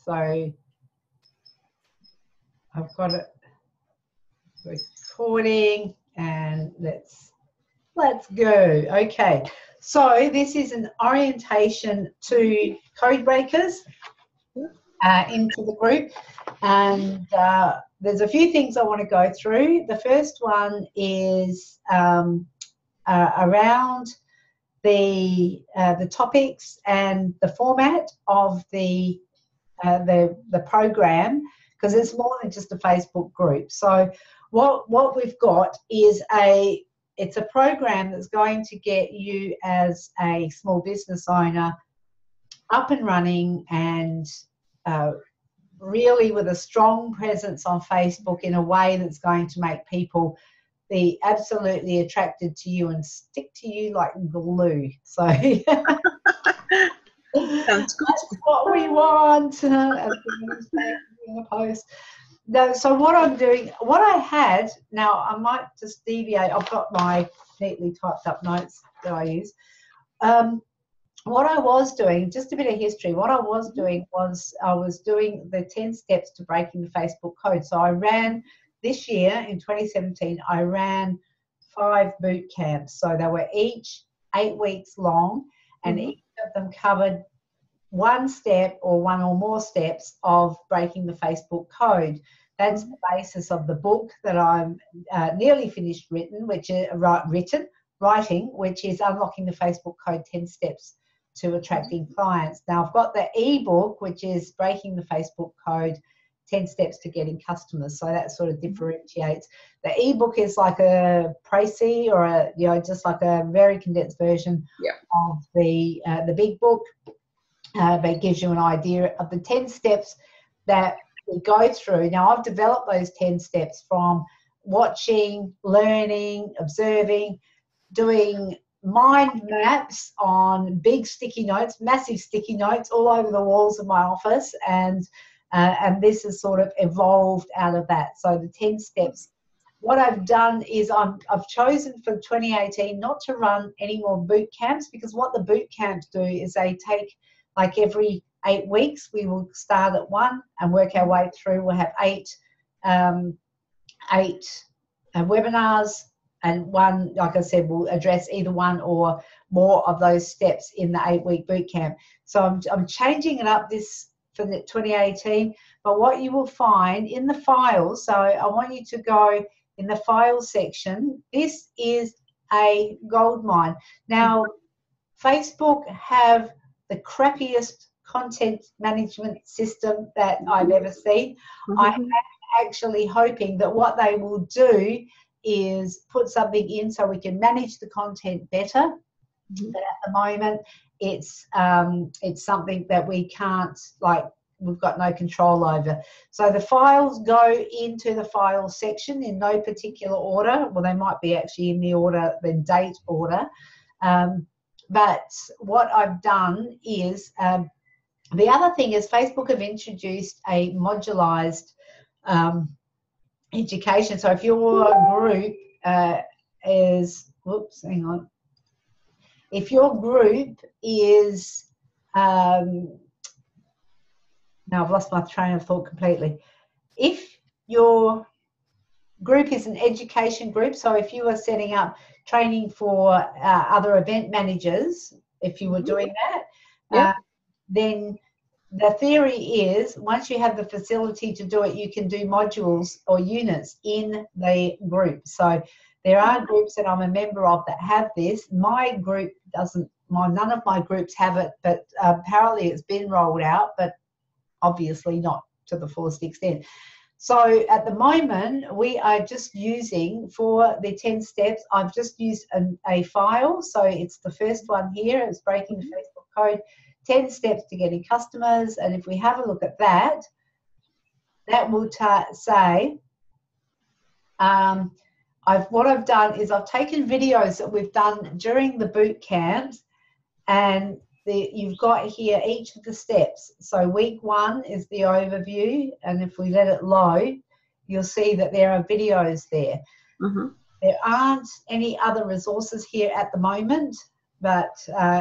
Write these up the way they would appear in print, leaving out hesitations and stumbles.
So I've got it recording, and let's go. Okay, so this is an orientation to code breakers into the group, and there's a few things I want to go through. The first one is around the topics and the format of the program, because it's more than just a Facebook group. So what we've got is it's a program that's going to get you as a small business owner up and running, and really with a strong presence on Facebook in a way that's going to make people be absolutely attracted to you and stick to you like glue. So sounds good. That's what we want. Post. No, so what I'm doing, what I had, now I might just deviate. I've got my neatly typed up notes that I use. What I was doing, just a bit of history, what I was doing was I was doing the 10 steps to breaking the Facebook code. So I ran this year in 2017, I ran 5 boot camps. So they were each 8 weeks long, and each of them covered one step or one or more steps of breaking the Facebook code. That's the basis of the book that I'm nearly finished writing, which is Unlocking the Facebook Code 10 Steps to Attracting Clients. Now I've got the ebook, which is Breaking the Facebook Code 10 Steps to Getting Customers. So that sort of differentiates. The ebook is like a précis, or just like a very condensed version of the big book. But it gives you an idea of the 10 steps that we go through. Now, I've developed those 10 steps from watching, learning, observing, doing mind maps on big sticky notes, massive sticky notes all over the walls of my office, and this has sort of evolved out of that. So the 10 steps. What I've done is I've chosen for 2018 not to run any more boot camps, because what the boot camps do is they take, like every 8 weeks, we will start at 1 and work our way through. We'll have 8 webinars, and one, like I said, will address either one or more of those steps in the 8-week boot camp. So I'm changing it up this for the 2018. But what you will find in the files, so I want you to go in the files section. This is a gold mine. Now, Facebook have the crappiest content management system that I've ever seen. I am actually hoping that what they will do is put something in so we can manage the content better. But at the moment, it's something that we can't, like, we've got no control over. So the files go into the files section in no particular order. Well, they might be actually in the order, the date order. But what I've done is, the other thing is Facebook have introduced a modularized education. So if your group is, whoops, hang on. If your group is, now I've lost my train of thought completely. If your group is an education group, so if you are setting up training for other event managers, if you were doing that, then the theory is once you have the facility to do it, you can do modules or units in the group. So there are groups that I'm a member of that have this. My group doesn't, none of my groups have it, but apparently it's been rolled out, but obviously not to the fullest extent. So at the moment, we are just using, for the 10 steps, I've just used a file. So it's the first one here, it's Breaking the Facebook Code, 10 steps to getting customers. And if we have a look at that, that will say, what I've done is I've taken videos that we've done during the boot camps, and you've got here each of the steps. So week 1 is the overview, and if we let it load, you'll see that there are videos there. There aren't any other resources here at the moment, but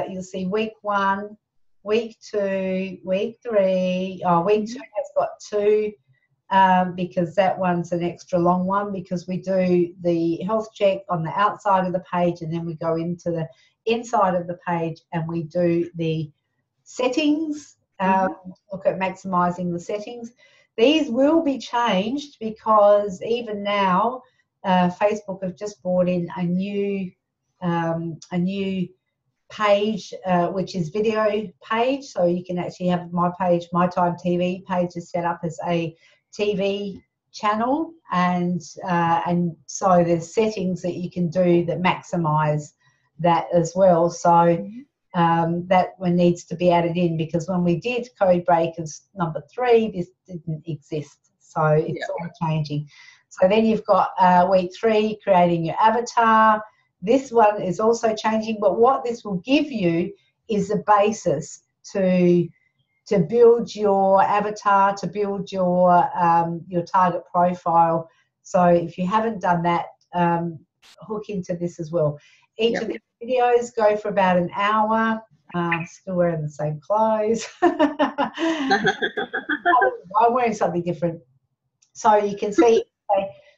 you'll see week 1, week 2, week 3. Week 2 has got 2 because that one's an extra long one, because we do the health check on the outside of the page, and then we go into the inside of the page and we do the settings, look at maximizing the settings. These will be changed because even now Facebook have just brought in a new page, which is video page. So you can actually have my page, My Time TV page, is set up as a TV channel, and so there's settings that you can do that maximize that as well. So that one needs to be added in, because when we did Code Breakers number 3, this didn't exist. So it's all changing. So then you've got week 3, creating your avatar. This one is also changing, but what this will give you is a basis to build your avatar, to build your target profile. So if you haven't done that, hook into this as well. Each of the videos go for about an hour. Still wearing the same clothes. I'm wearing something different. So you can see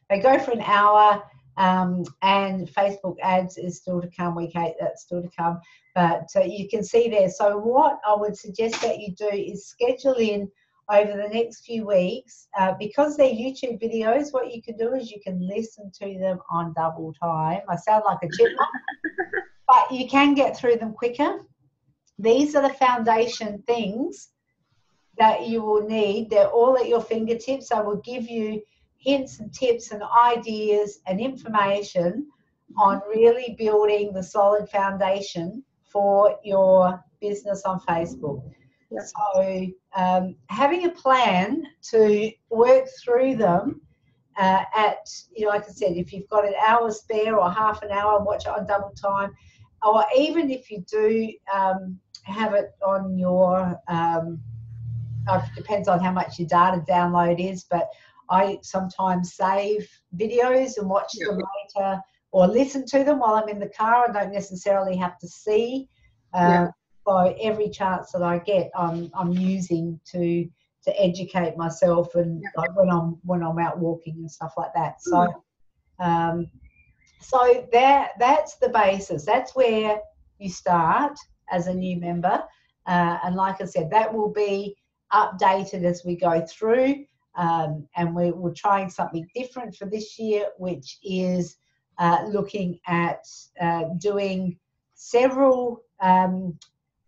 they go for an hour, and Facebook ads is still to come. Week 8, that's still to come. But you can see there. So what I would suggest that you do is schedule in over the next few weeks, because they're YouTube videos. What you can do is you can listen to them on double time. I sound like a chipmunk, but you can get through them quicker. These are the foundation things that you will need. They're all at your fingertips. I will give you hints and tips and ideas and information on really building the solid foundation for your business on Facebook. So having a plan to work through them at, like I said, if you've got an hour spare or half an hour, watch it on double time, or even if you do have it on your, depends on how much your data download is, but I sometimes save videos and watch them later, or listen to them while I'm in the car. I don't necessarily have to see. So every chance that I get, I'm using to educate myself, and like when I'm out walking and stuff like that. So so that's the basis. That's where you start as a new member, and like I said, that will be updated as we go through. And we're trying something different for this year, which is looking at doing several.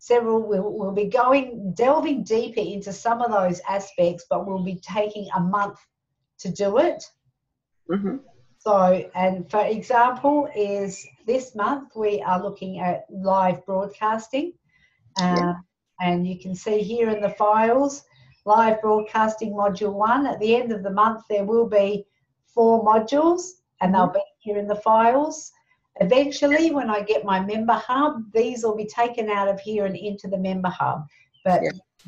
We'll be delving deeper into some of those aspects, but we'll be taking a month to do it. So, and for example, is this month we are looking at live broadcasting, and you can see here in the files, live broadcasting module 1. At the end of the month, there will be 4 modules, and they'll be here in the files. Eventually, when I get my member hub, these will be taken out of here and into the member hub. But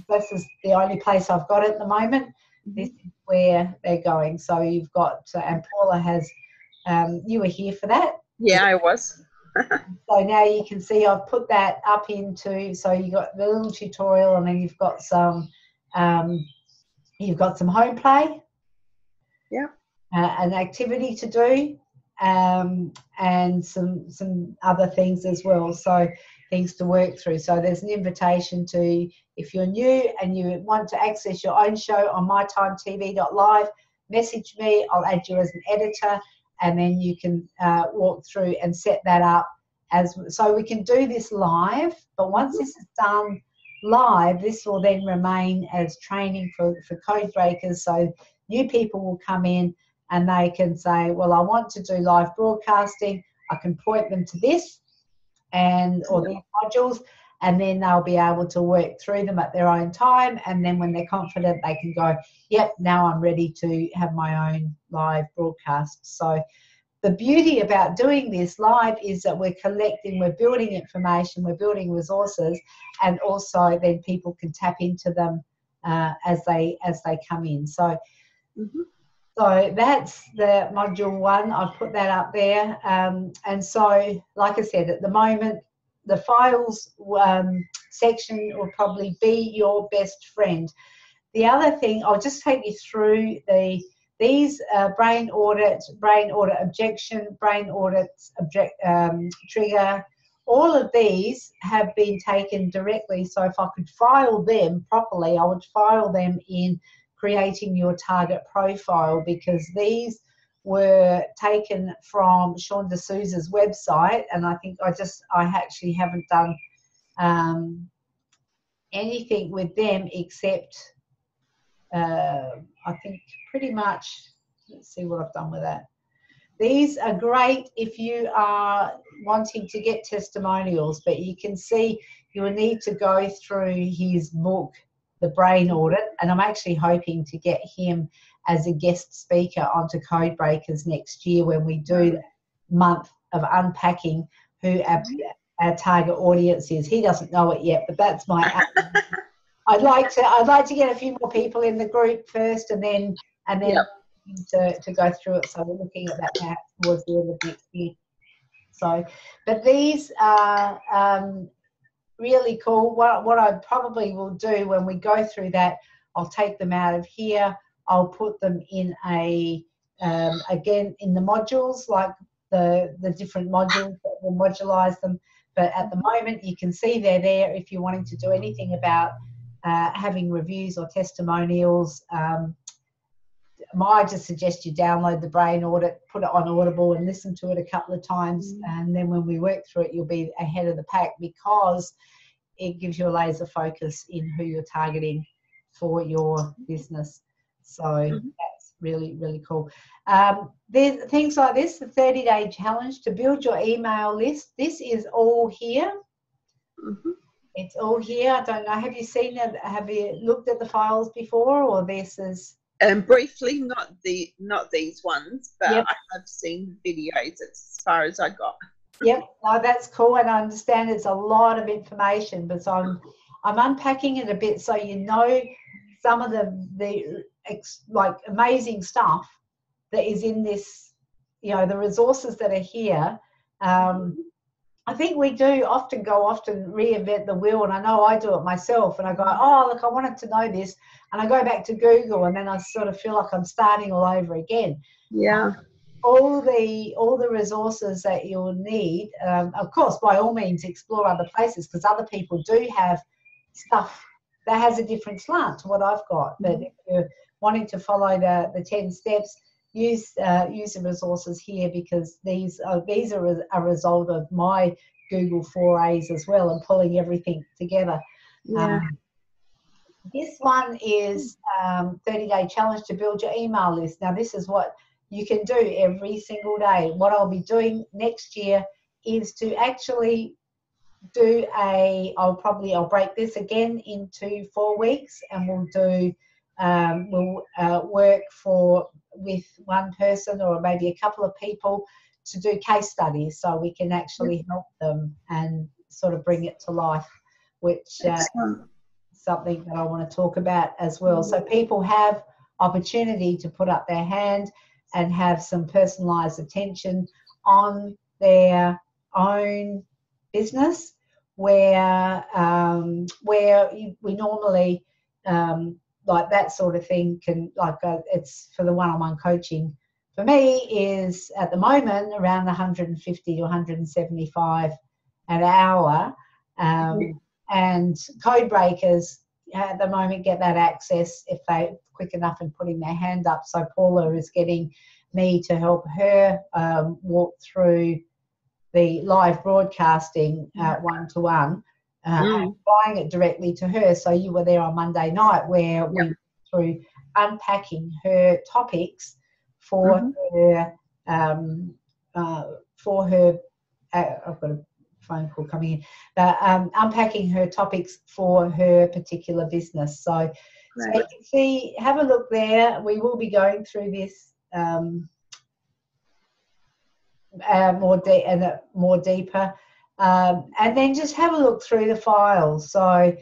this is the only place I've got at the moment. This is where they're going. So you've got, and Paula has, you were here for that. Yeah, I was. So now you can see I've put that up into, so you got the little tutorial, and then you've got some home play. An activity to do. And some other things as well, so things to work through. So there's an invitation to, if you're new and you want to access your own show on mytimetv.live, message me, I'll add you as an editor, and then you can walk through and set that up. So we can do this live, but once this is done live, this will then remain as training for Code Breakers. So new people will come in and they can say, well, I want to do live broadcasting. I can point them to this or these modules, and then they'll be able to work through them at their own time. And then when they're confident, they can go, yep, now I'm ready to have my own live broadcast. So the beauty about doing this live is that we're building information, we're building resources, and also then people can tap into them as they come in. So. So that's the module 1. I've put that up there. And so, like I said, at the moment, the files section will probably be your best friend. The other thing, I'll just take you through these brain audit objection, brain audit trigger. All of these have been taken directly. So if I could file them properly, I would file them in creating your target profile, because these were taken from Sean D'Souza's website, and I think I actually haven't done anything with them except I think pretty much, let's see what I've done with that. These are great if you are wanting to get testimonials, but you can see you will need to go through his book, The Brain Audit, and I'm actually hoping to get him as a guest speaker onto Code Breakers next year when we do the month of unpacking who our target audience is. He doesn't know it yet, but that's my I'd like to get a few more people in the group first, and then to go through it. So we're looking at that perhaps towards the end of next year. So, but these are really cool. What I probably will do when we go through that, I'll take them out of here. I'll put them in again in the modules, like the different modules that will modulize them. But at the moment, you can see they're there if you're wanting to do anything about having reviews or testimonials. I just suggest you download the Brain Audit, put it on Audible and listen to it a couple of times, and then when we work through it, you'll be ahead of the pack, because it gives you a laser focus in who you're targeting for your business. So that's really, really cool. There's things like this, the 30-day challenge to build your email list. This is all here. It's all here. I don't know. Have you seen it? Have you looked at the files before, or this is? Briefly, not these ones, but I have seen videos as far as I got. Yep, no, that's cool, and I understand it's a lot of information, but I'm unpacking it a bit so you know some of the like amazing stuff that is in this, you know, the resources that are here. I think we do often reinvent the wheel, and I know I do it myself, and I go, oh, look, I wanted to know this, and I go back to Google, and then I sort of feel like I'm starting all over again. Yeah. All the resources that you'll need, of course, by all means, explore other places, because other people do have stuff that has a different slant to what I've got. But if you're wanting to follow the 10 steps, use the resources here, because these are a result of my Google forays as well, and pulling everything together. This one is 30-day challenge to build your email list. Now, this is what you can do every single day. What I'll be doing next year is to actually do I'll break this again into 4 weeks, and we'll do work with one person or maybe a couple of people to do case studies, so we can actually help them and sort of bring it to life, which something that I want to talk about as well. So people have opportunity to put up their hand and have some personalized attention on their own business, where we normally like that sort of thing can, like it's for the one-on-one coaching for me is at the moment around 150 to 175 an hour, and Code Breakers at the moment get that access if they're quick enough in putting their hand up. So Paula is getting me to help her walk through the live broadcasting one-to-one, and buying it directly to her. So you were there on Monday night where we went through unpacking her topics for her I've got a phone call coming in, but unpacking her topics for her particular business. So you can see, have a look there. We will be going through this more deeper, and then just have a look through the files. So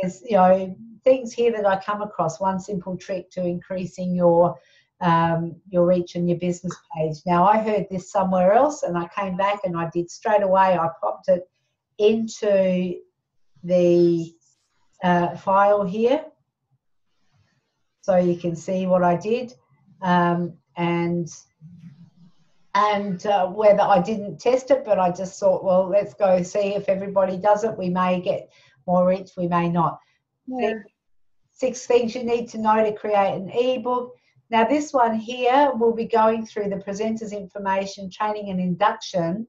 there's, you know, things here that I come across. One simple trick to increasing your reach on your business page. Now, I heard this somewhere else, and I came back and I did straight away. I popped it into the file here, so you can see what I did, and whether I didn't test it, but I just thought, well, let's go see if everybody does it. We may get more reach, we may not. Yeah. 6 things you need to know to create an ebook. Now this one here will be going through the presenter's information, training and induction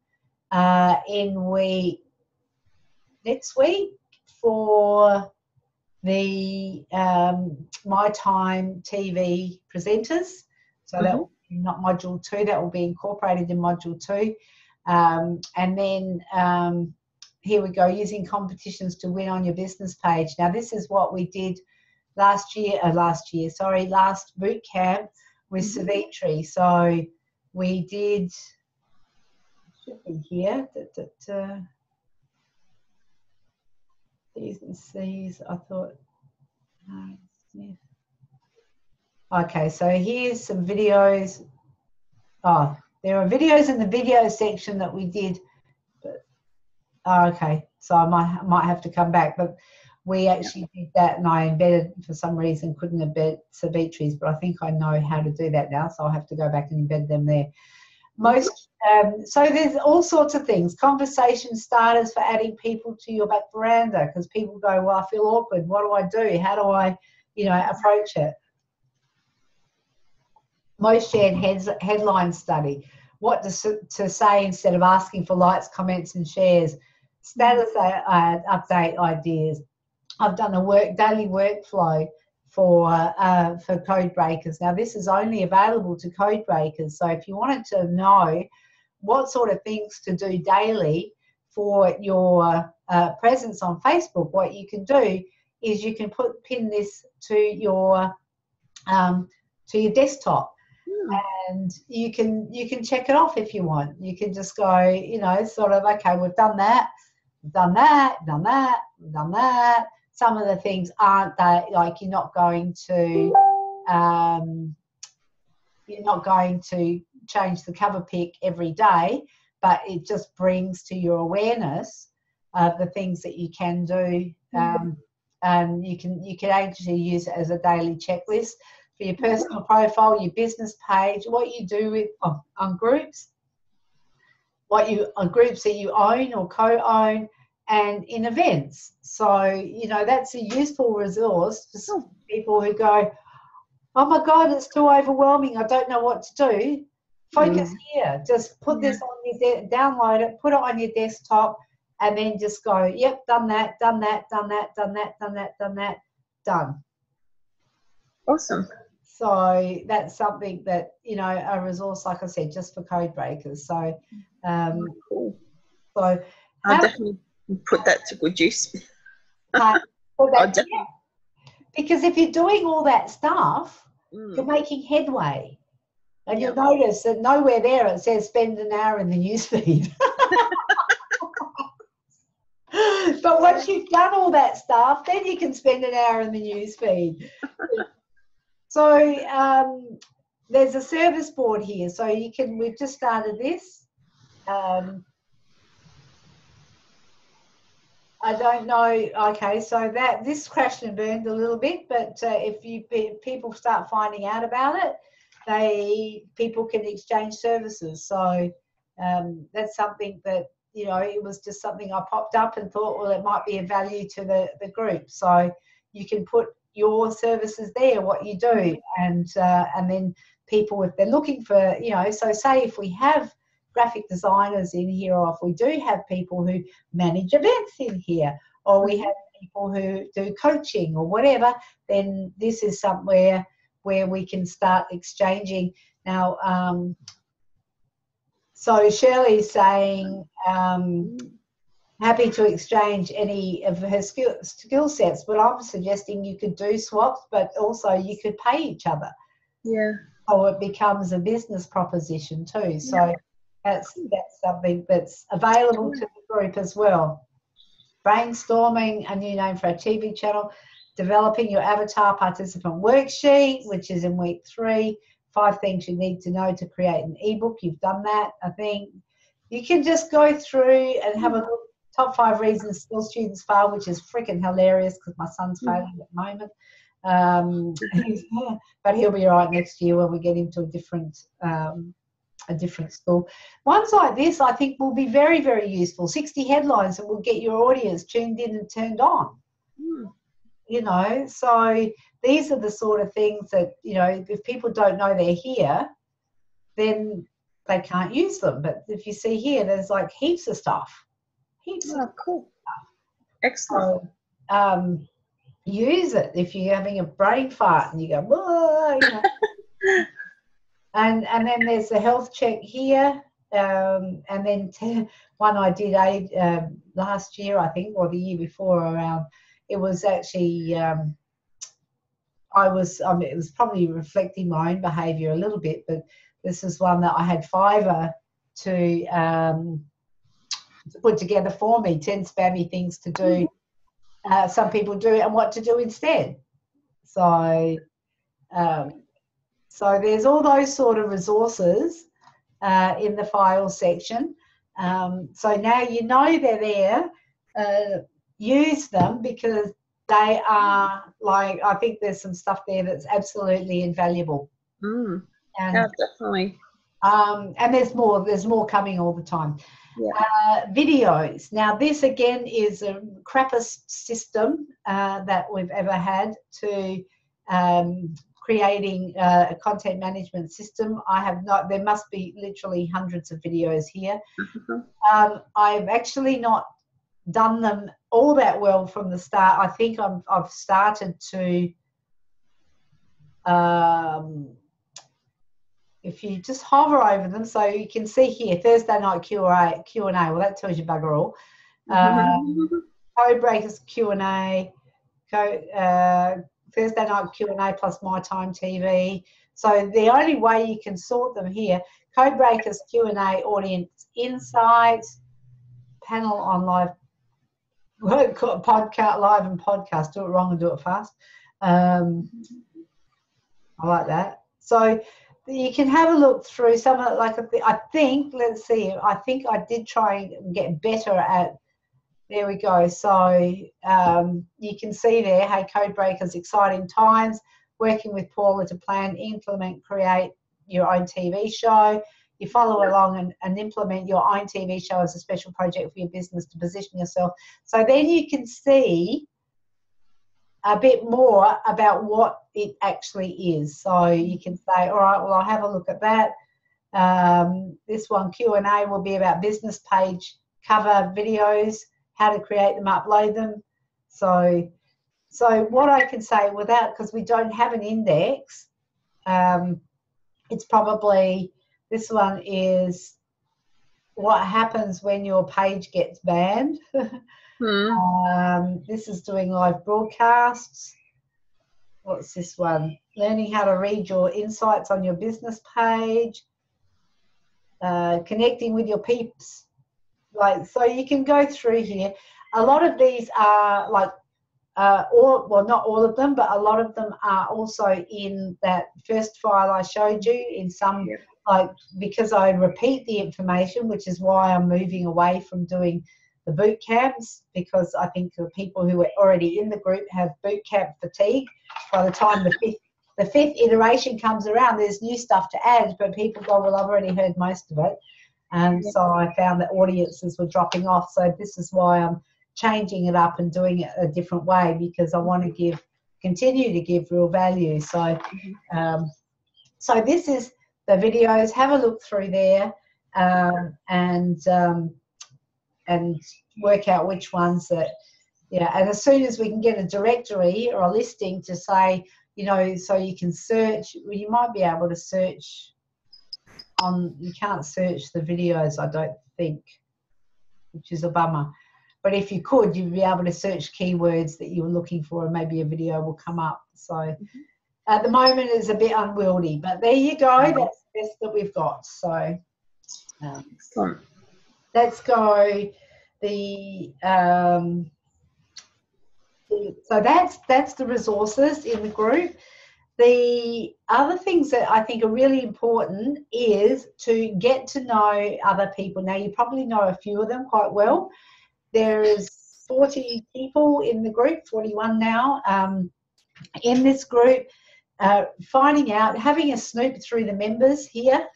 next week for the My Time TV presenters. So that will be not module 2, that will be incorporated in module 2. And then here we go, using competitions to win on your business page. Now this is what we did last boot camp with Savitri. So we did, should be here, T's and C's, I thought. Okay, so here's some videos. Oh, there are videos in the video section that we did. But, oh, okay, so I might have to come back. But we actually did that, and I embedded, for some reason, couldn't embed Savitri's, but I think I know how to do that now, so I'll have to go back and embed them there. So there's all sorts of things. Conversation starters for adding people to your back veranda, because people go, well, I feel awkward. What do I do? How do I, approach it? Most shared headline study. What to say instead of asking for likes, comments, and shares. Status update ideas. I've done a daily workflow for code breakers. Now this is only available to code breakers, so if you wanted to know what sort of things to do daily for your presence on Facebook, what you can do is you can pin this to your desktop, and you can check it off if you want. You can just go, sort of, okay, we've done that, done that, done that, done that. Some of the things aren't that, like you're not going to change the cover pic every day, but it just brings to your awareness the things that you can do, and you can actually use it as a daily checklist for your personal profile, your business page, what you do with on groups, on groups that you own or co-own, and in events. So, that's a useful resource for people who go, oh my God, it's too overwhelming, I don't know what to do. Focus here. Just put this on your download it, put it on your desktop, and then just go, yep, done that, done that, done that, done that, done that, done that, done. Awesome. So that's something that, a resource, like I said, just for code breakers. So, cool. So I'll definitely put that to good use. Because if you're doing all that stuff, you're making headway. And you'll notice that nowhere there it says spend an hour in the newsfeed. But once you've done all that stuff, then you can spend an hour in the newsfeed. So there's a service board here. So we've just started this. I don't know. Okay, so this crashed and burned a little bit, but if people start finding out about it, people can exchange services. So that's something that, it was just something I popped up and thought, well, it might be of value to the group. So you can put your services there, what you do, and then people, if they're looking for, so say if we have graphic designers in here, or if we do have people who manage events in here, or we have people who do coaching or whatever, then this is somewhere where we can start exchanging. Now, so Shirley's saying, happy to exchange any of her skill sets, but I'm suggesting you could do swaps, but also you could pay each other. Yeah. So it becomes a business proposition too. So that's something that's available to the group as well. Brainstorming, a new name for our TV channel. Developing your avatar participant worksheet, which is in week 3. 5 things you need to know to create an ebook. You've done that, I think. You can just go through and have a look top 5 reasons still students fail, which is freaking hilarious because my son's failing at the moment. But he'll be all right next year when we get him to a different school. Ones like this, I think, will be very, very useful. 60 headlines that will get your audience tuned in and turned on. You know, so these are the sort of things that, you know, if people don't know they're here, then they can't use them. But if you see here, there's like heaps of stuff. Cool. Excellent. So, use it if you're having a brain fart and you go, whoa, you know. and then there's the health check here. And then one I did last year, I think, or the year before around, it was actually, it was probably reflecting my own behaviour a little bit, but this is one that I had Fiverr to put together for me, 10 spammy things to do. Some people do, and what to do instead. So there's all those sort of resources in the file section. So now you know they're there. Use them because they are, like, I think there's some stuff there that's absolutely invaluable. Yeah, definitely. And there's more coming all the time. Yeah. Videos. Now, this again is a crappiest system that we've ever had to creating a content management system. There must be literally hundreds of videos here. I've actually not done them all that well from the start. I think I've started to, if you just hover over them, so you can see here, Thursday night Q&A. Well, that tells you bugger all. Code Breakers Q&A, Thursday night Q&A plus My Time TV. So the only way you can sort them here, Code Breakers Q&A, audience insights, panel on live podcast, live and podcast. Do it wrong and do it fast. I like that. So you can have a look through some of it. Like, I think, let's see, I think I did try and get better at, there we go. So you can see there, hey, Code Breakers, exciting times, working with Paula to plan, implement, create your own TV show. You follow along and implement your own TV show as a special project for your business to position yourself. So then you can see a bit more about what it actually is. So you can say, all right, well, I'll have a look at that. This one, Q&A, will be about business page cover videos, how to create them, upload them. So what I can say without, because we don't have an index, it's probably, this one is what happens when your page gets banned. This is doing live broadcasts. What's this one? Learning how to read your insights on your business page. Connecting with your peeps. Like, so you can go through here. A lot of these are like, well, not all of them, but a lot of them are also in that first file I showed you in some, like, because I repeat the information, which is why I'm moving away from doing the boot camps, because I think the people who are already in the group have boot camp fatigue. By the time the fifth iteration comes around, there's new stuff to add, but people go, well, I've already heard most of it. And so I found that audiences were dropping off. So this is why I'm changing it up and doing it a different way, because I want to continue to give real value. So, so this is the videos. Have a look through there, and work out which ones that, and as soon as we can get a directory or a listing to say, you know, so you can search, well, you might be able to search on, you can't search the videos, I don't think, which is a bummer. But if you could, you'd be able to search keywords that you were looking for, and maybe a video will come up. So at the moment it's a bit unwieldy, but there you go. That's the best that we've got. So let's go. So that's the resources in the group. The other things that I think are really important is to get to know other people. Now, you probably know a few of them quite well. there is 40 people in the group, 41 now, in this group, finding out, having a snoop through the members here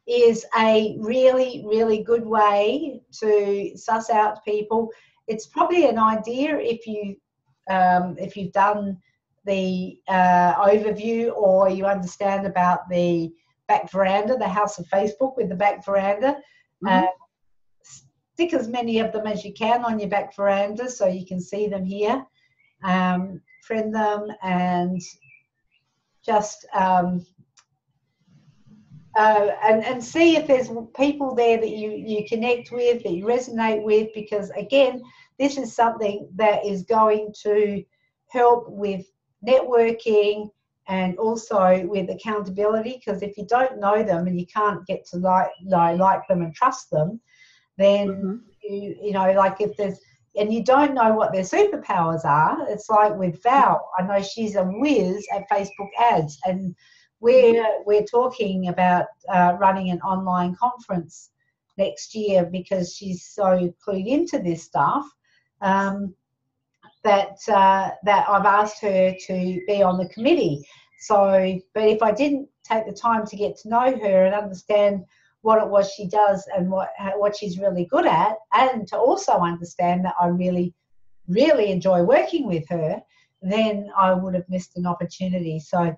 is a really, really good way to suss out people. It's probably an idea if you've done the overview, or you understand about the back veranda, the House of Facebook with the back veranda. Stick as many of them as you can on your back veranda so you can see them here. Friend them and just and see if there's people there that you connect with, that you resonate with, because again, this is something that is going to help with networking and also with accountability, because if you don't know them and you can't get to like them and trust them, then you know, like if there's, and you don't know what their superpowers are, it's like with Val, I know she's a whiz at Facebook ads, and we're talking about running an online conference next year because she's so clued into this stuff. That I've asked her to be on the committee. So, but if I didn't take the time to get to know her and understand what it was she does and what she's really good at, and to also understand that I really, really enjoy working with her, then I would have missed an opportunity. So,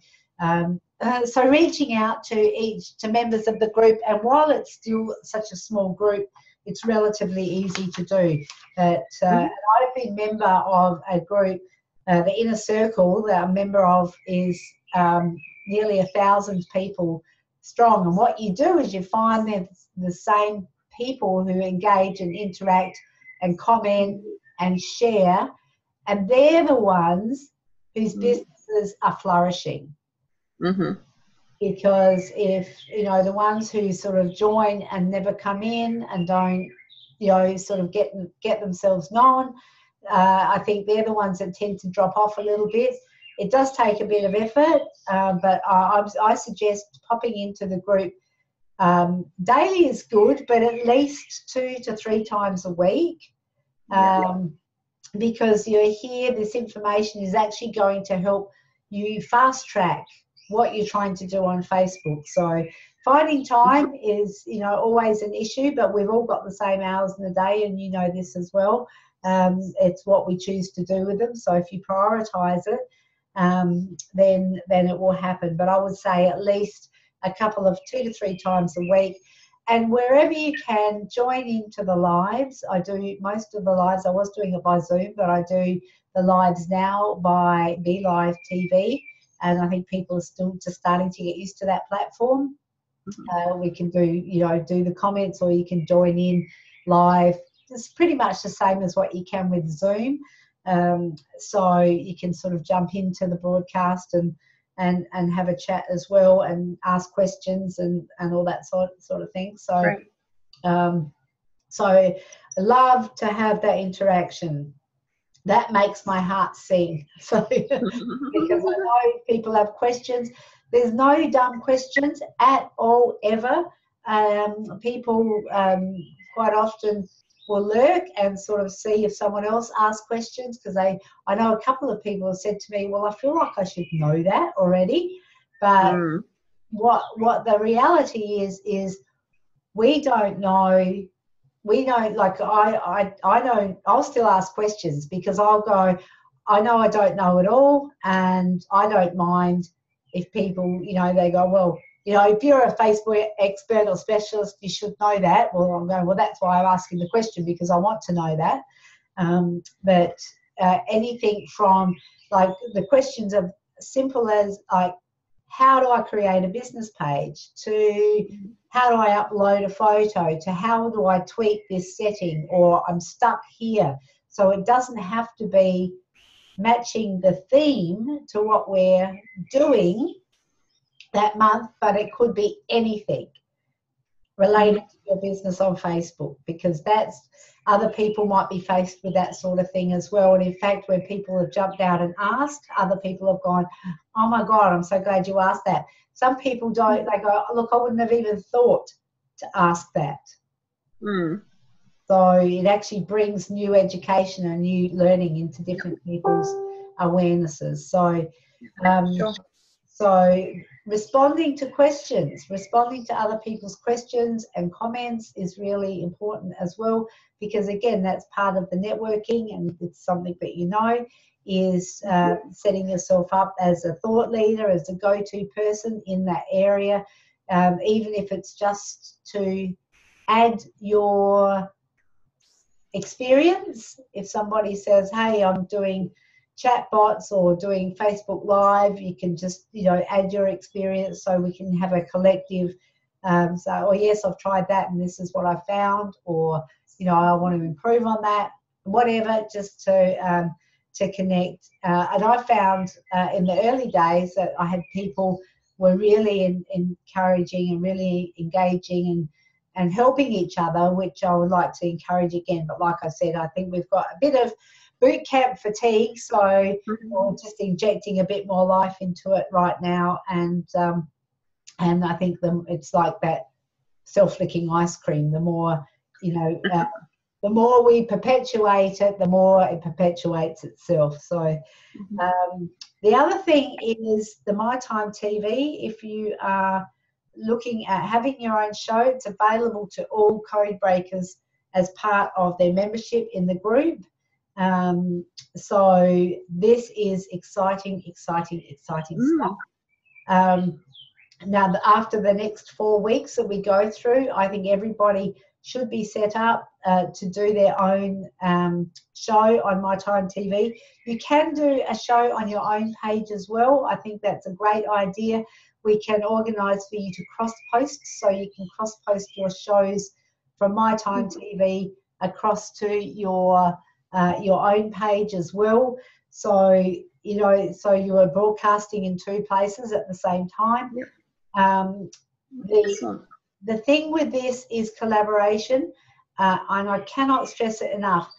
so reaching out to members of the group, and while it's still such a small group, it's relatively easy to do. But I've been member of a group, the Inner Circle, that I'm a member of is nearly 1,000 people strong. And what you do is you find the same people who engage and interact and comment and share, and they're the ones whose businesses are flourishing. Because if, you know, the ones who sort of join and never come in and don't, you know, sort of get themselves known, I think they're the ones that tend to drop off a little bit. It does take a bit of effort, but I suggest popping into the group. Daily is good, but at least 2 to 3 times a week, because you're here, this information is actually going to help you fast track what you're trying to do on Facebook. So finding time is, you know, always an issue, but we've all got the same hours in the day, and you know this as well. It's what we choose to do with them. So if you prioritize it, then it will happen. But I would say at least a couple of 2 to 3 times a week. And wherever you can, join into the lives. I do most of the lives. I was doing it by Zoom, but I do the lives now by BeLive TV. And I think people are still just starting to get used to that platform. We can do the comments, or you can join in live. It's pretty much the same as what you can with Zoom. So you can sort of jump into the broadcast and have a chat as well, and ask questions and all that sort of thing. So, so I love to have that interaction. That makes my heart sing. So because I know people have questions. There's no dumb questions at all, ever. People quite often will lurk and sort of see if someone else asks questions, because I know a couple of people have said to me, well, I feel like I should know that already. But what the reality is we don't know. We don't, like I don't, I'll still ask questions, because I'll go, I know I don't know it all, and I don't mind if people, you know, they go, well, you know, if you're a Facebook expert or specialist, you should know that. Well, I'm going, well, that's why I'm asking the question, because I want to know that. But anything from, like, the questions are simple as, like, how do I create a business page, to how do I upload a photo, to how do I tweak this setting, or I'm stuck here. So it doesn't have to be matching the theme to what we're doing that month, but it could be anything related to your business on Facebook, because that's, other people might be faced with that sort of thing as well. And in fact, when people have jumped out and asked, other people have gone, oh my God, I'm so glad you asked that. Some people don't, they go, look, I wouldn't have even thought to ask that. So it actually brings new education and new learning into different people's awarenesses. So, Sure. so responding to questions, responding to other people's questions and comments is really important as well, because again, that's part of the networking, and it's something that you know is setting yourself up as a thought leader, as a go-to person in that area, even if it's just to add your experience. If somebody says, hey, I'm doing chat bots or doing Facebook Live, you can just, you know, add your experience so we can have a collective say, oh yes, I've tried that and this is what I found, or, you know, I want to improve on that, whatever, just to connect. And I found in the early days that I had people were really encouraging and really engaging and helping each other, which I would like to encourage again. But like I said, I think we've got a bit of boot camp fatigue, so we're just injecting a bit more life into it right now. And I think it's like that self-licking ice cream. The more, you know, the more we perpetuate it, the more it perpetuates itself. So the other thing is the My Time TV. If you are looking at having your own show, it's available to all code breakers as part of their membership in the group. So this is exciting stuff. Now, after the next 4 weeks that we go through, I think everybody should be set up to do their own show on My Time TV. You can do a show on your own page as well. I think that's a great idea. We can organise for you to cross-post, so you can cross-post your shows from My Time TV across to your own page as well. So, you know, so you are broadcasting in 2 places at the same time. The thing with this is collaboration, and I cannot stress it enough.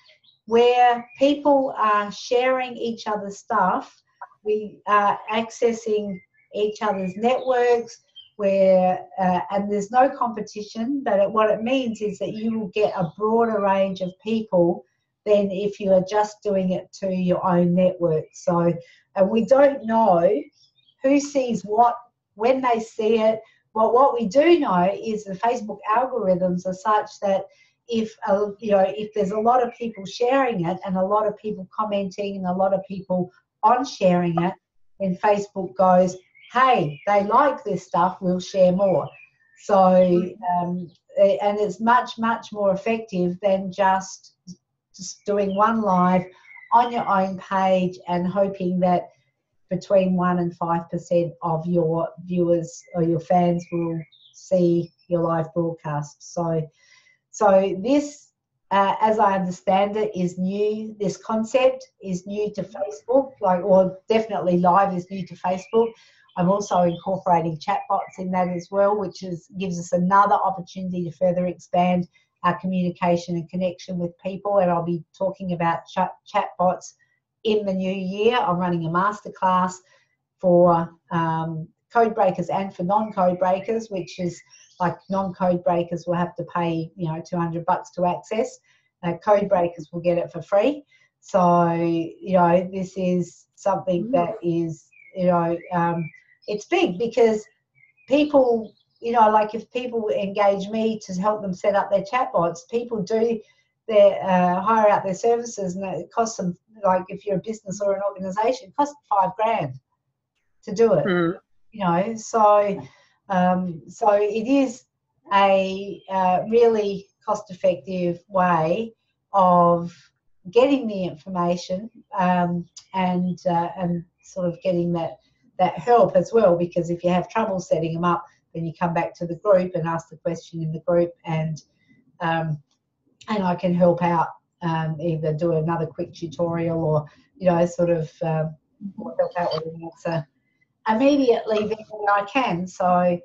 Where people are sharing each other's stuff, we are accessing each other's networks, where and there's no competition, but what it means is that you will get a broader range of people than if you are just doing it to your own network. So, and we don't know who sees what when they see it. But what we do know is the Facebook algorithms are such that if you know, if there's a lot of people sharing it and a lot of people commenting and a lot of people on sharing it, then Facebook goes, hey, they like this stuff, we'll share more. So and it's much more effective than just doing one live on your own page and hoping that between 1% and 5% of your viewers or your fans will see your live broadcast. So this, as I understand it, is new. This concept is new to Facebook, or definitely live is new to Facebook. I'm also incorporating chatbots in that as well, which gives us another opportunity to further expand our communication and connection with people. And I'll be talking about chatbots in the new year. I'm running a masterclass for code breakers and for non-code breakers, which is like non-code breakers will have to pay, you know, $200 to access. Code breakers will get it for free. So, you know, this is something that is, you know, it's big because people, you know, like if people engage me to help them set up their chatbots, people do hire out their services, and it costs them, like if you're a business or an organization, it costs $5,000 to do it. You know, so it is a really cost-effective way of getting the information and sort of getting that help as well, because if you have trouble setting them up, then you come back to the group and ask the question in the group, and I can help out, either do another quick tutorial or, you know, sort of help out with an answer immediately when I can. So,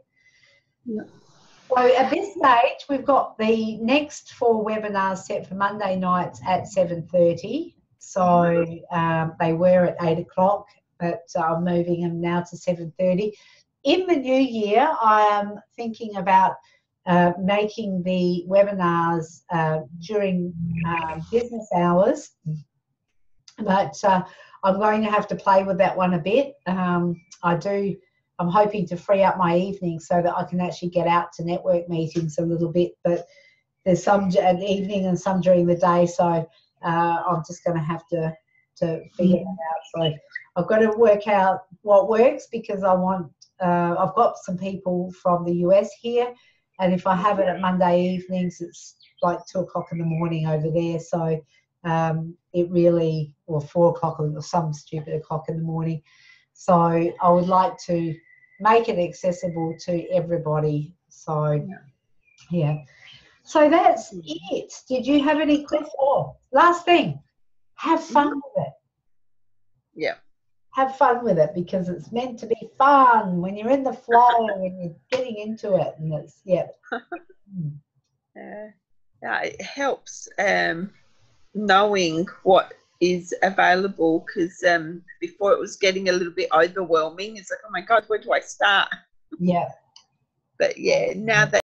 so at this stage, we've got the next 4 webinars set for Monday nights at 7:30. So they were at 8 o'clock, but I'm moving them now to 7:30. In the new year, I am thinking about making the webinars during business hours, but I'm going to have to play with that one a bit. I'm hoping to free up my evenings so that I can actually get out to network meetings a little bit, but there's some at evening and some during the day, so I'm just going to have to figure that out. So I've got to work out what works, because I want I've got some people from the US here, and if I have it at Monday evenings, it's like 2 o'clock in the morning over there, so it really, or 4 o'clock or some stupid o'clock in the morning. So I would like to make it accessible to everybody. So yeah. So that's it. Did you have any questions? Oh, last thing, have fun with it. Yeah. Have fun with it, because it's meant to be fun when you're in the flow and you're getting into it, and it's it helps knowing what is available, because before it was getting a little bit overwhelming. It's like, oh my God, where do I start? Yeah. But yeah, now that